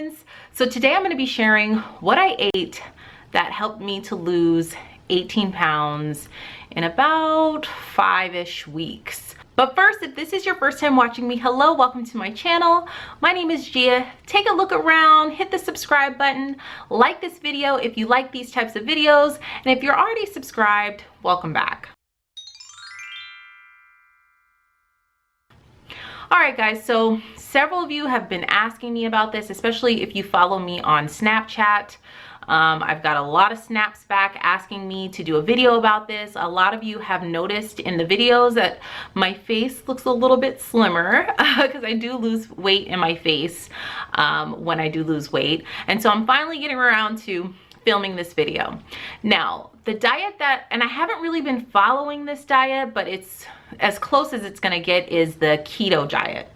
friends. So today I'm going to be sharing what I ate that helped me to lose 18 pounds in about 5-ish weeks. But first, if this is your first time watching me, hello, welcome to my channel. My name is Gia. Take a look around, hit the subscribe button, like this video if you like these types of videos, and if you're already subscribed, welcome back. All right, guys, so several of you have been asking me about this, especially if you follow me on Snapchat. I've got a lot of snaps back asking me to do a video about this. A lot of you have noticed in the videos that my face looks a little bit slimmer because I do lose weight in my face when I do lose weight. And so I'm finally getting around to filming this video. Now, the diet and I haven't really been following this diet, but it's as close as it's gonna get is the keto diet,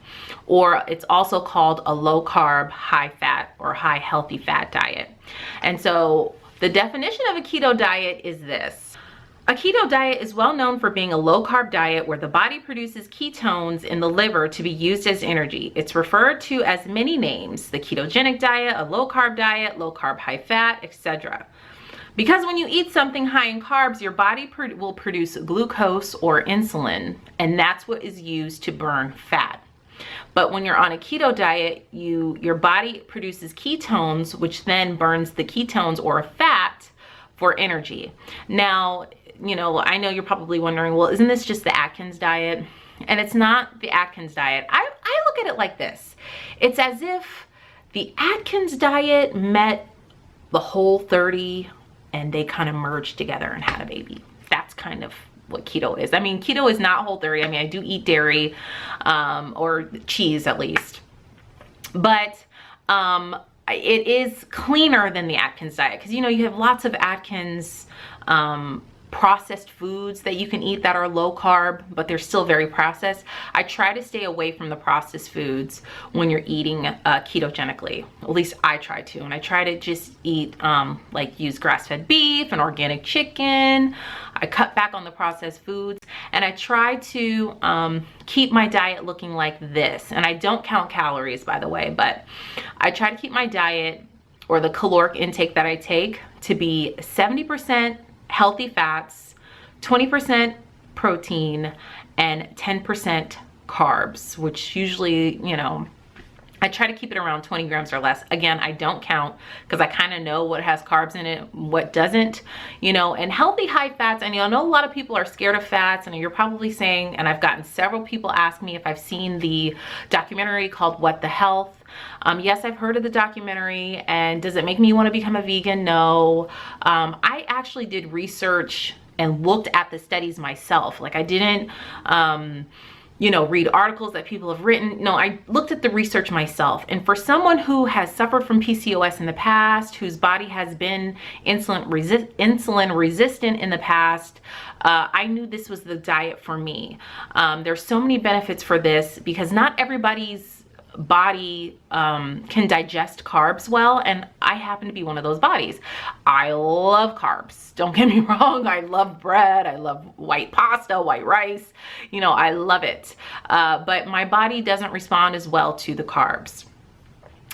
or it's also called a low carb, high fat, or high healthy fat diet. And so the definition of a keto diet is this. A keto diet is well known for being a low carb diet where the body produces ketones in the liver to be used as energy. It's referred to as many names: the ketogenic diet, a low carb diet, low carb, high fat, etc. Because when you eat something high in carbs, your body will produce glucose or insulin, and that's what is used to burn fat. But when you're on a keto diet, your body produces ketones, which then burns the ketones or fat for energy. Now, you know, I know you're probably wondering, well, isn't this just the Atkins diet? And it's not the Atkins diet. I look at it like this. It's as if the Atkins diet met the Whole30 and they kind of merged together and had a baby. That's kind of what keto is. I mean, keto is not Whole30. I mean, I do eat dairy or cheese at least. But it is cleaner than the Atkins diet because, you know, you have lots of Atkins processed foods that you can eat that are low carb, but they're still very processed. I try to stay away from the processed foods when you're eating ketogenically. At least I try to. And I try to just eat, like use grass-fed beef and organic chicken. I cut back on the processed foods, and I try to keep my diet looking like this. And I don't count calories, by the way, but I try to keep my diet, or the caloric intake that I take, to be 70% healthy fats, 20% protein, and 10% carbs, which usually, you know, I try to keep it around 20 grams or less. Again, I don't count because I kind of know what has carbs in it, what doesn't, you know. And healthy high fats, and I know a lot of people are scared of fats, and you're probably saying, and I've gotten several people ask me if I've seen the documentary called What the Health. Yes, I've heard of the documentary. And does it make me want to become a vegan? No. I actually did research and looked at the studies myself. Like, I didn't you know, read articles that people have written. No, I looked at the research myself. And for someone who has suffered from PCOS in the past, whose body has been insulin resistant in the past, I knew this was the diet for me. There's so many benefits for this because not everybody's body can digest carbs well, and I happen to be one of those bodies. I love carbs, don't get me wrong. I love bread, I love white pasta, white rice, you know, I love it, but my body doesn't respond as well to the carbs.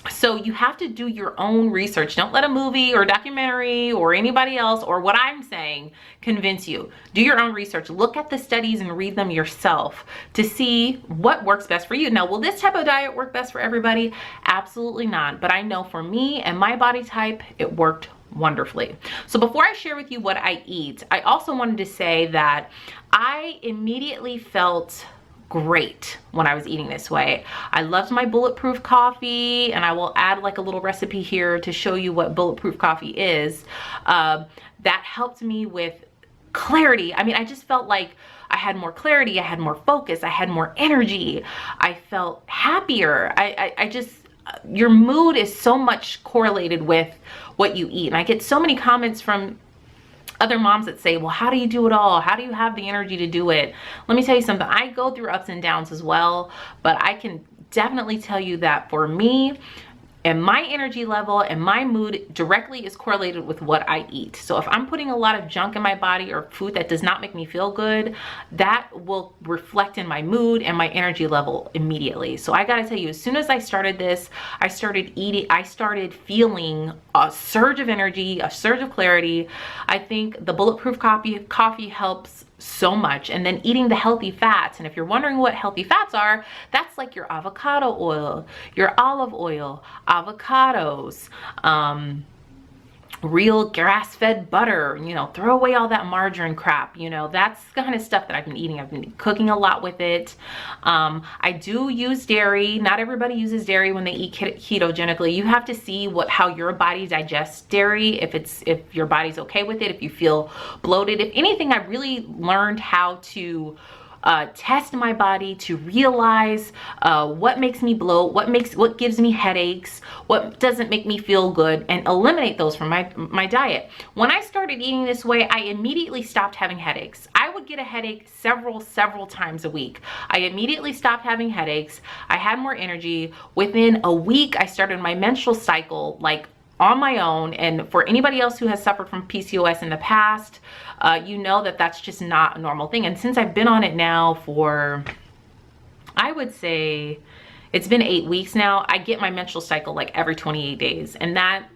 So you have to do your own research. Don't let a movie or documentary or anybody else or what I'm saying convince you. Do your own research. Look at the studies and read them yourself to see what works best for you. Now, will this type of diet work best for everybody? Absolutely not. But I know for me and my body type, it worked wonderfully. So before I share with you what I eat, I also wanted to say that I immediately felt great when I was eating this way. I loved my bulletproof coffee, and I will add like a little recipe here to show you what bulletproof coffee is. That helped me with clarity. I mean, I just felt like I had more clarity, I had more focus, I had more energy, I felt happier. I just, your mood is so much correlated with what you eat. And I get so many comments from other moms that say, well, how do you do it all? How do you have the energy to do it? Let me tell you something. I go through ups and downs as well, but I can definitely tell you that for me, And my energy level and my mood directly is correlated with what I eat. So if I'm putting a lot of junk in my body or food that does not make me feel good, that will reflect in my mood and my energy level immediately. So I gotta tell you, as soon as I started this, I started feeling a surge of energy, a surge of clarity. I think the bulletproof coffee helps so much. And then eating the healthy fats. And if you're wondering what healthy fats are, that's like your avocado oil, your olive oil, avocados, real grass-fed butter, you know, throw away all that margarine crap. You know, that's the kind of stuff that I've been eating. I've been cooking a lot with it. I do use dairy. Not everybody uses dairy when they eat ketogenically. You have to see how your body digests dairy, if your body's okay with it, if you feel bloated. If anything, I've really learned how to test my body to realize what makes me bloat, what gives me headaches, what doesn't make me feel good, and eliminate those from my diet. When I started eating this way, I immediately stopped having headaches. I would get a headache several times a week. I immediately stopped having headaches. I had more energy. Within a week, I started my menstrual cycle like on my own. And for anybody else who has suffered from PCOS in the past, you know that that's just not a normal thing. And since I've been on it now for, I would say it's been 8 weeks now, I get my menstrual cycle like every 28 days. And that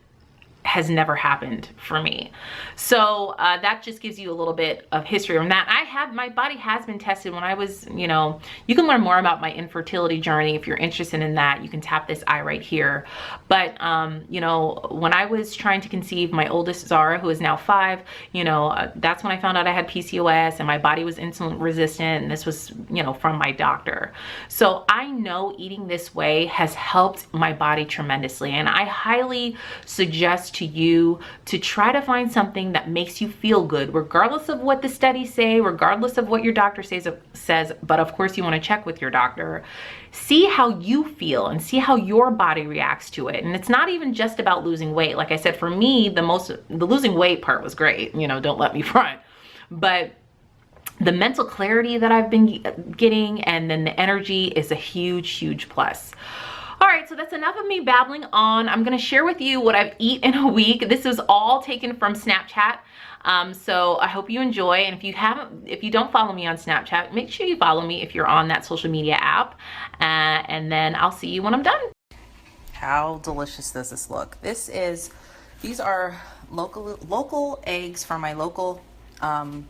has never happened for me. So that just gives you a little bit of history on that. My body has been tested when I was, you know, you can learn more about my infertility journey if you're interested in that. You can tap this eye right here. But, you know, when I was trying to conceive my oldest Zara, who is now 5, you know, that's when I found out I had PCOS and my body was insulin resistant. And this was, you know, from my doctor. So I know eating this way has helped my body tremendously. And I highly suggest to you to try to find something that makes you feel good, regardless of what the studies say, regardless of what your doctor says. But of course you want to check with your doctor. See how you feel and see how your body reacts to it. And it's not even just about losing weight. Like I said, for me, the losing weight part was great, you know, don't let me front. But the mental clarity that I've been getting and then the energy is a huge plus. All right, so that's enough of me babbling on. I'm gonna share with you what I've eaten in a week. This was all taken from Snapchat. So I hope you enjoy. And if you don't follow me on Snapchat, make sure you follow me if you're on that social media app. And then I'll see you when I'm done. How delicious does this look? These are local eggs from my local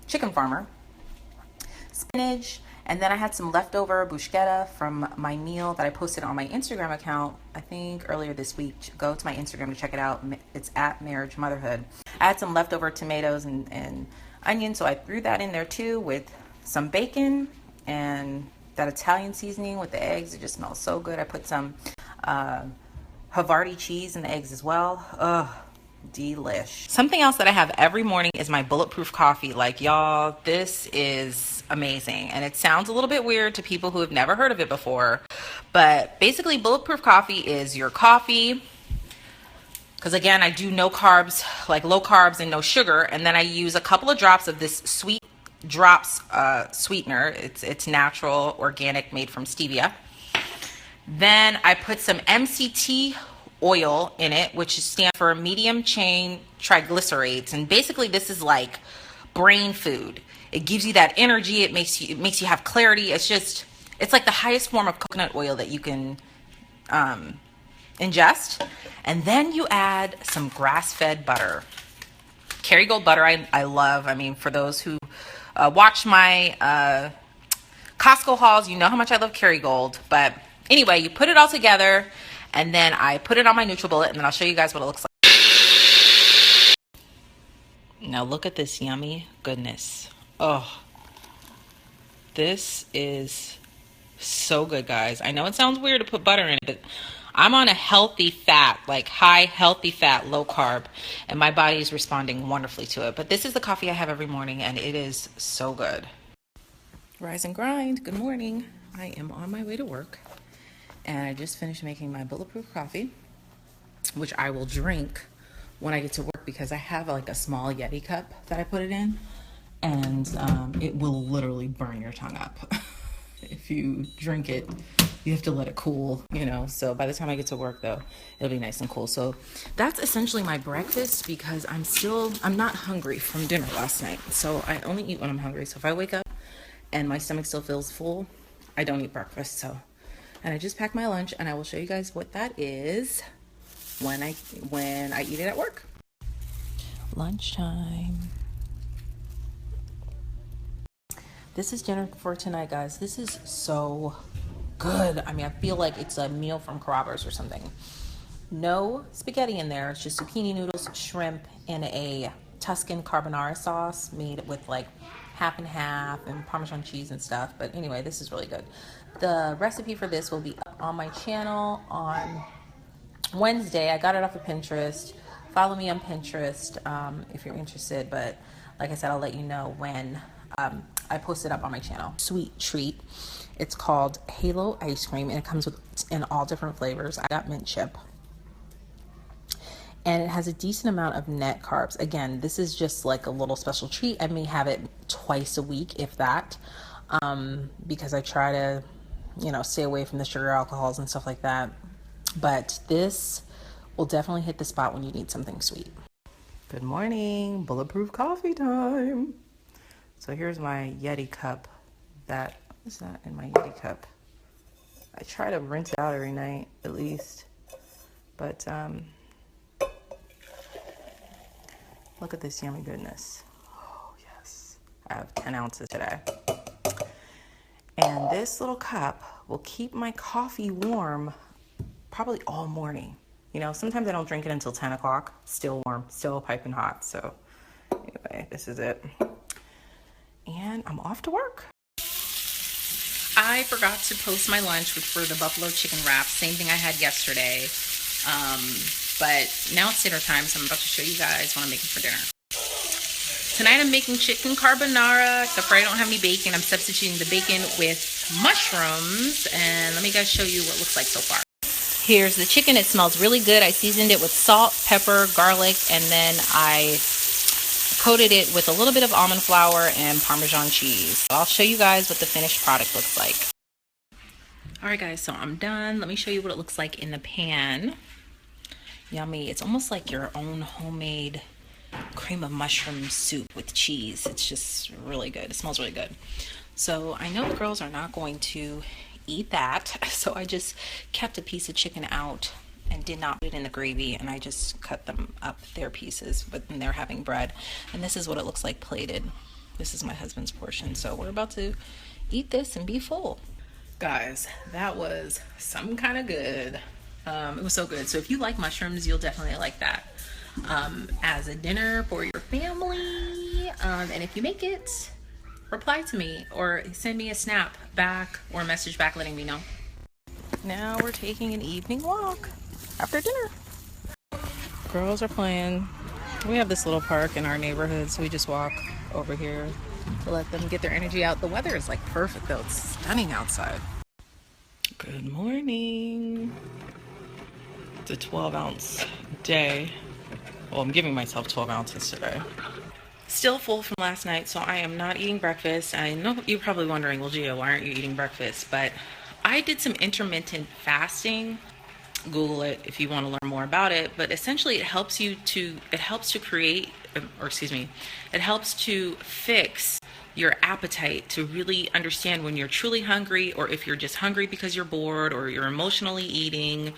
chicken farmer. Spinach. And then I had some leftover bruschetta from my meal that I posted on my Instagram account, I think earlier this week. Go to my Instagram to check it out. It's at Marriagemotherhood. I had some leftover tomatoes and onions, so I threw that in there too with some bacon and that Italian seasoning with the eggs. It just smells so good. I put some Havarti cheese in the eggs as well. Ugh. Delish. Something else that I have every morning is my bulletproof coffee. Like, y'all, this is amazing. And it sounds a little bit weird to people who have never heard of it before, but basically bulletproof coffee is your coffee. Because again, I do no carbs, like low carbs and no sugar. And then I use a couple of drops of this Sweet Drops sweetener. It's natural, organic, made from stevia. Then I put some MCT oil in it, which stands for medium chain triglycerides. And basically this is like brain food. It gives you that energy. It makes you have clarity. It's like the highest form of coconut oil that you can ingest. And then you add some grass-fed butter. Kerrygold butter I love. I mean, for those who watch my Costco hauls, you know how much I love Kerrygold. But anyway, you put it all together. And then I put it on my NutriBullet, and then I'll show you guys what it looks like. Now look at this yummy goodness. Oh, this is so good, guys. I know it sounds weird to put butter in it, but I'm on a healthy fat, like high healthy fat, low carb, and my body is responding wonderfully to it. But this is the coffee I have every morning, and it is so good. Rise and grind. Good morning. I am on my way to work. And I just finished making my bulletproof coffee, which I will drink when I get to work because I have like a small Yeti cup that I put it in, and it will literally burn your tongue up. if you drink it, you have to let it cool, you know. So by the time I get to work though, it'll be nice and cool. So that's essentially my breakfast because I'm not hungry from dinner last night. So I only eat when I'm hungry. So if I wake up and my stomach still feels full, I don't eat breakfast. So, and I just packed my lunch and I will show you guys what that is when I eat it at work. Lunchtime. This is dinner for tonight, guys. This is so good. I mean, I feel like it's a meal from Carrabba's or something. No spaghetti in there. It's just zucchini noodles, shrimp, and a Tuscan carbonara sauce made with like half and half and Parmesan cheese and stuff. But anyway, this is really good. The recipe for this will be up on my channel on Wednesday. I got it off of Pinterest. Follow me on Pinterest if you're interested. But like I said, I'll let you know when I post it up on my channel. Sweet treat. It's called Halo ice cream and it comes in all different flavors. I got mint chip. And it has a decent amount of net carbs. Again, this is just like a little special treat. I may have it twice a week, if that, because I try to, you know, stay away from the sugar alcohols and stuff like that. But this will definitely hit the spot when you need something sweet. Good morning, bulletproof coffee time. So here's my Yeti cup. What is that in my Yeti cup? I try to rinse it out every night at least, but look at this yummy goodness. Oh yes, I have 10 ounces today. And this little cup will keep my coffee warm probably all morning. You know, sometimes I don't drink it until 10 o'clock, still warm, still piping hot. So anyway, this is it. And I'm off to work. I forgot to post my lunch, which were the buffalo chicken wraps, same thing I had yesterday. But now it's dinner time, so I'm about to show you guys what I'm making for dinner. Tonight I'm making chicken carbonara, except for I don't have any bacon. I'm substituting the bacon with mushrooms, and let me guys show you what it looks like so far. Here's the chicken. It smells really good. I seasoned it with salt, pepper, garlic, and then I coated it with a little bit of almond flour and Parmesan cheese. I'll show you guys what the finished product looks like. All right, guys, so I'm done. Let me show you what it looks like in the pan. Yummy. It's almost like your own homemade cream of mushroom soup with cheese. It's just really good. It smells really good. So I know the girls are not going to eat that, so I just kept a piece of chicken out and did not put it in the gravy, and I just cut them up their pieces, but they're having bread. And this is what it looks like plated. This is my husband's portion, so we're about to eat this and be full. Guys, that was some kind of good. It was so good. So if you like mushrooms, you'll definitely like that as a dinner for your family. And if you make it, reply to me or send me a snap back or a message back letting me know. Now we're taking an evening walk after dinner. Girls are playing. We have this little park in our neighborhood, so we just walk over here to let them get their energy out. The weather is like perfect though. It's stunning outside. Good morning. It's a 12-ounce day. Well, I'm giving myself 12 ounces today. Still full from last night, so I am not eating breakfast. I know you're probably wondering, well, Gia, why aren't you eating breakfast? But I did some intermittent fasting. Google it if you want to learn more about it. But essentially, it helps to fix your appetite to really understand when you're truly hungry, or if you're just hungry because you're bored, or you're emotionally eating,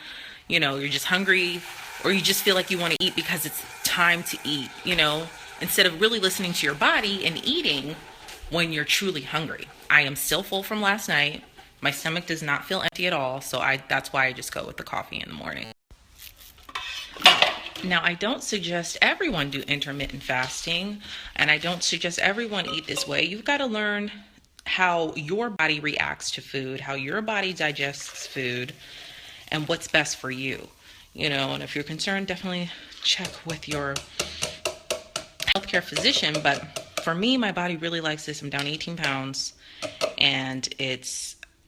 you know, you're just hungry, or you just feel like you want to eat because it's time to eat, you know, instead of really listening to your body and eating when you're truly hungry. I am still full from last night. My stomach does not feel empty at all, so that's why I just go with the coffee in the morning. Now, I don't suggest everyone do intermittent fasting, and I don't suggest everyone eat this way. You've got to learn how your body reacts to food, how your body digests food, and what's best for you. You know, and if you're concerned, definitely check with your healthcare physician. But for me, my body really likes this. I'm down 18 pounds, and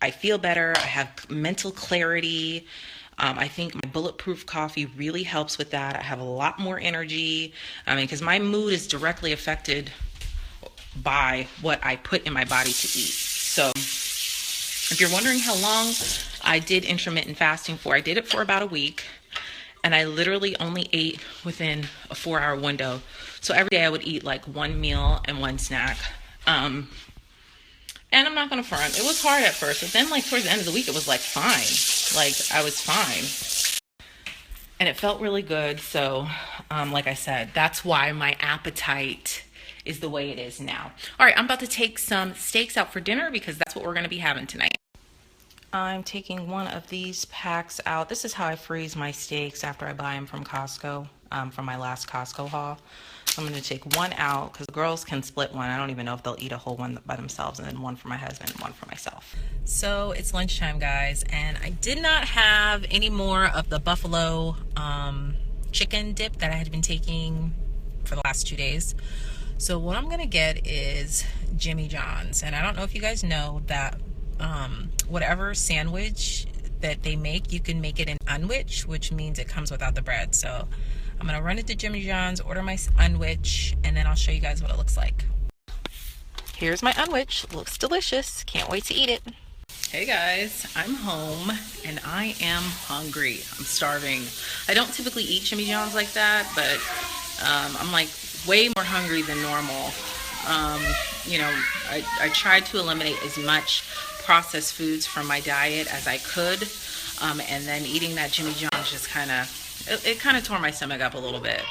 I feel better. I have mental clarity. I think my bulletproof coffee really helps with that. I have a lot more energy. I mean, because my mood is directly affected by what I put in my body to eat. So If you're wondering how long I did intermittent fasting for, I did it for about a week, and I literally only ate within a 4-hour window. So every day I would eat like one meal and one snack. And I'm not gonna front, it was hard at first, but then like towards the end of the week it was like fine. Like I was fine. And it felt really good. So like I said, that's why my appetite is the way it is now. All right, I'm about to take some steaks out for dinner because that's what we're gonna be having tonight. I'm taking one of these packs out. This is how I freeze my steaks after I buy them from Costco, from my last Costco haul. I'm going to take one out because the girls can split one. I don't even know if they'll eat a whole one by themselves, and then one for my husband and one for myself. So it's lunchtime, guys, and I did not have any more of the buffalo chicken dip that I had been taking for the last 2 days. So what I'm going to get is Jimmy John's, and I don't know if you guys know that whatever sandwich that they make, you can make it an unwich, which means it comes without the bread. So I'm gonna run into Jimmy John's, order my unwich, and then I'll show you guys what it looks like. Here's my unwich. Looks delicious. Can't wait to eat it. Hey guys, I'm home and I am hungry. I'm starving. I don't typically eat Jimmy John's like that, but I'm like way more hungry than normal. You know, I tried to eliminate as much processed foods from my diet as I could, and then eating that Jimmy John's just kind of tore my stomach up a little bit.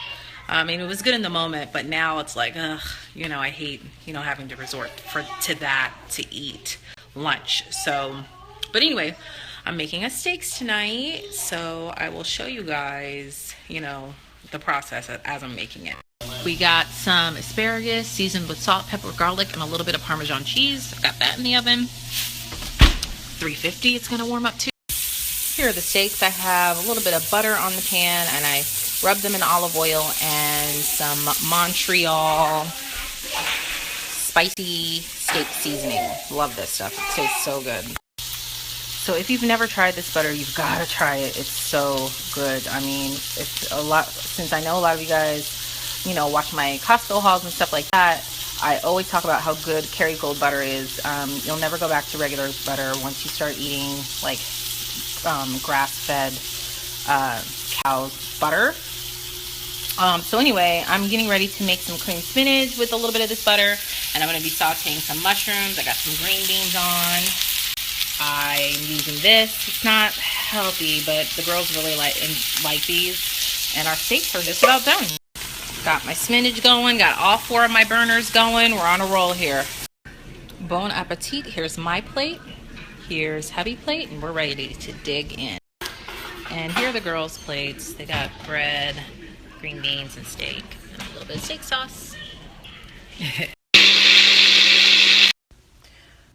I mean, it was good in the moment, but now it's like, ugh, you know, I hate, you know, having to resort to that to eat lunch. So, but anyway, I'm making us steaks tonight, so I will show you guys, you know, the process as I'm making it. We got some asparagus seasoned with salt, pepper, garlic, and a little bit of Parmesan cheese. I've got that in the oven. 350, it's gonna warm up too. Here are the steaks. I have a little bit of butter on the pan, and I rub them in olive oil and some Montreal spicy steak seasoning. Love this stuff. It tastes so good. So if you've never tried this butter, you've got to try it. It's so good. I mean, it's a lot, since I know a lot of you guys, you know, watch my Costco hauls and stuff like that, I always talk about how good Kerrygold butter is. You'll never go back to regular butter once you start eating like grass-fed cow's butter. So anyway, I'm getting ready to make some cream spinach with a little bit of this butter, and I'm going to be sauteing some mushrooms. I got some green beans on. I'm using this. It's not healthy, but the girls really like these, and our steaks are just about done. Got my spinach going, got all 4 of my burners going. We're on a roll here. Bon appetit. Here's my plate. Here's hubby plate, and we're ready to dig in. And here are the girls' plates. They got bread, green beans, and steak, and a little bit of steak sauce.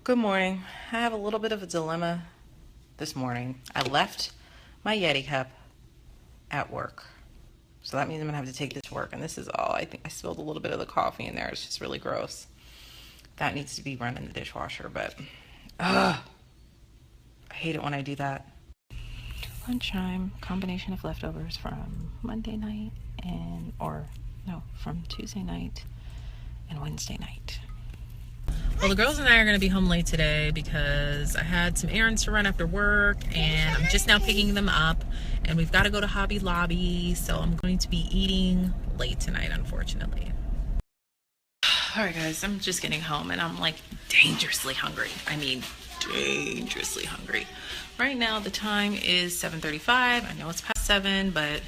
Good morning. I have a little bit of a dilemma this morning. I left my Yeti cup at work. So that means I'm gonna have to take this to work, and this is all. I think I spilled a little bit of the coffee in there. It's just really gross. That needs to be run in the dishwasher, but I hate it when I do that. Lunchtime, combination of leftovers from Monday night from Tuesday night and Wednesday night. Well, the girls and I are going to be home late today because I had some errands to run after work, and I'm just now picking them up, and we've got to go to Hobby Lobby, so I'm going to be eating late tonight, unfortunately. All right, guys, I'm just getting home, and I'm like dangerously hungry. I mean, dangerously hungry. Right now, the time is 7:35. I know it's past 7, but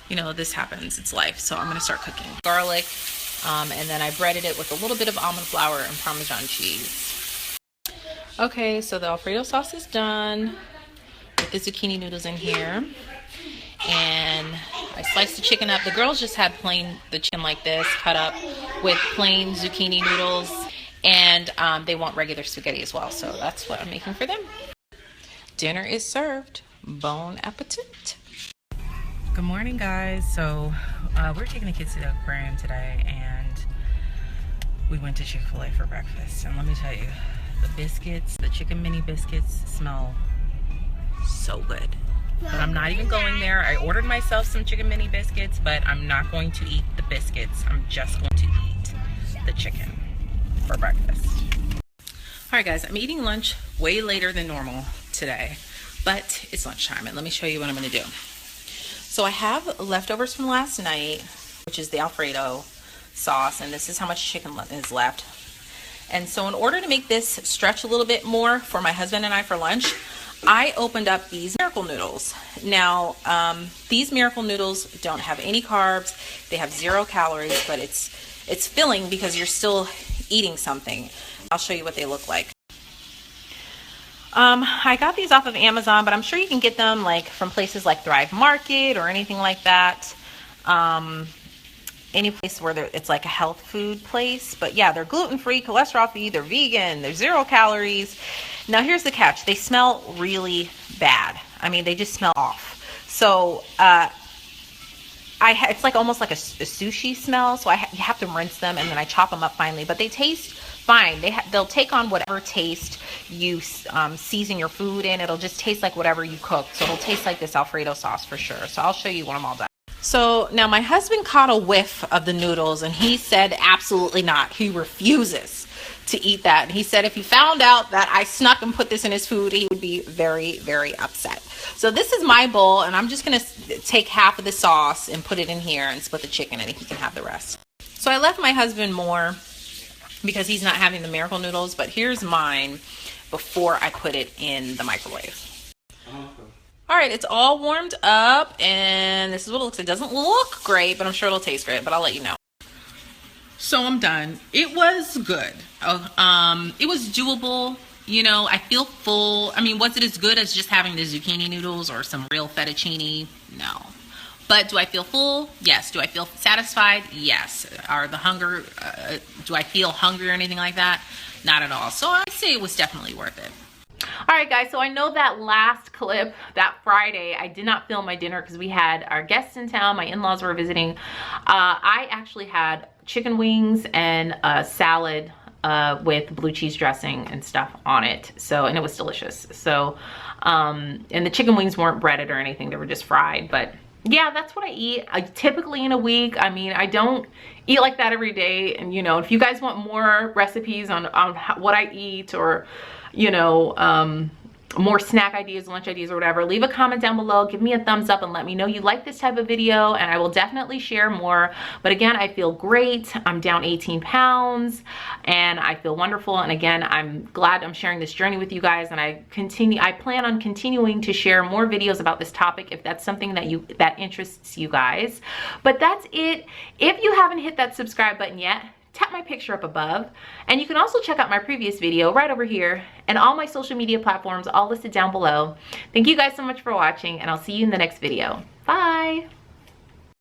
you know, this happens. It's life. So I'm going to start cooking. Garlic, and then I breaded it with a little bit of almond flour and Parmesan cheese. Okay, so the Alfredo sauce is done. Put the zucchini noodles in here. And I sliced the chicken up. The girls just had the chicken like this, cut up with plain zucchini noodles. And they want regular spaghetti as well. So that's what I'm making for them. Dinner is served. Bon appetit. Good morning, guys. So we're taking the kids to the aquarium today, and we went to Chick-fil-A for breakfast. And let me tell you, the biscuits, the chicken mini biscuits, smell so good. But I'm not even going there. I ordered myself some chicken mini biscuits, but I'm not going to eat the biscuits. I'm just going to eat the chicken for breakfast. All right, guys, I'm eating lunch way later than normal today, but it's lunchtime, and let me show you what I'm going to do. So I have leftovers from last night, which is the Alfredo sauce, and this is how much chicken is left. And so in order to make this stretch a little bit more for my husband and I for lunch, I opened up these Miracle Noodles. Now, these Miracle Noodles don't have any carbs. They have 0 calories, but it's filling because you're still eating something. I'll show you what they look like. I got these off of Amazon, but I'm sure you can get them like from places like Thrive Market or anything like that. Any place where it's like a health food place. But yeah, they're gluten-free, cholesterol-free, they're vegan, they're 0 calories. Now here's the catch. They smell really bad. I mean, they just smell off. So it's like almost like a sushi smell. So you have to rinse them, and then I chop them up finely. But they taste fine. They'll take on whatever taste you season your food in. It'll just taste like whatever you cook. So it'll taste like this Alfredo sauce for sure. So I'll show you when I'm all done. So now my husband caught a whiff of the noodles, and he said absolutely not. He refuses to eat that. And he said if he found out that I snuck and put this in his food, he would be very, very upset. So this is my bowl, and I'm just going to take half of the sauce and put it in here and split the chicken, and he can have the rest. So I left my husband more because he's not having the Miracle Noodles, but here's mine before I put it in the microwave. All right, it's all warmed up, and this is what it looks like. It doesn't look great, but I'm sure it'll taste great, but I'll let you know. So I'm done. It was good. It was doable. You know, I feel full. I mean, was it as good as just having the zucchini noodles or some real fettuccine? No. But do I feel full? Yes. Do I feel satisfied? Yes. Do I feel hungry or anything like that? Not at all. So I'd say it was definitely worth it. All right, guys, so I know that last clip, that Friday, I did not film my dinner because we had our guests in town. My in-laws were visiting. I actually had chicken wings and a salad with blue cheese dressing and stuff on it. So, and it was delicious. So, and the chicken wings weren't breaded or anything. They were just fried. But yeah, that's what I eat. Typically in a week. I mean, I don't eat like that every day. And, you know, if you guys want more recipes on what I eat, or you know, more snack ideas, lunch ideas, or whatever, leave a comment down below. Give me a thumbs up and let me know you like this type of video, and I will definitely share more. But again, I feel great. I'm down 18 pounds and I feel wonderful. And again, I'm glad I'm sharing this journey with you guys, and I plan on continuing to share more videos about this topic if that's something that interests you guys. But that's it. If you haven't hit that subscribe button yet, tap my picture up above, and you can also check out my previous video right over here, and all my social media platforms all listed down below. Thank you guys so much for watching, and I'll see you in the next video. Bye.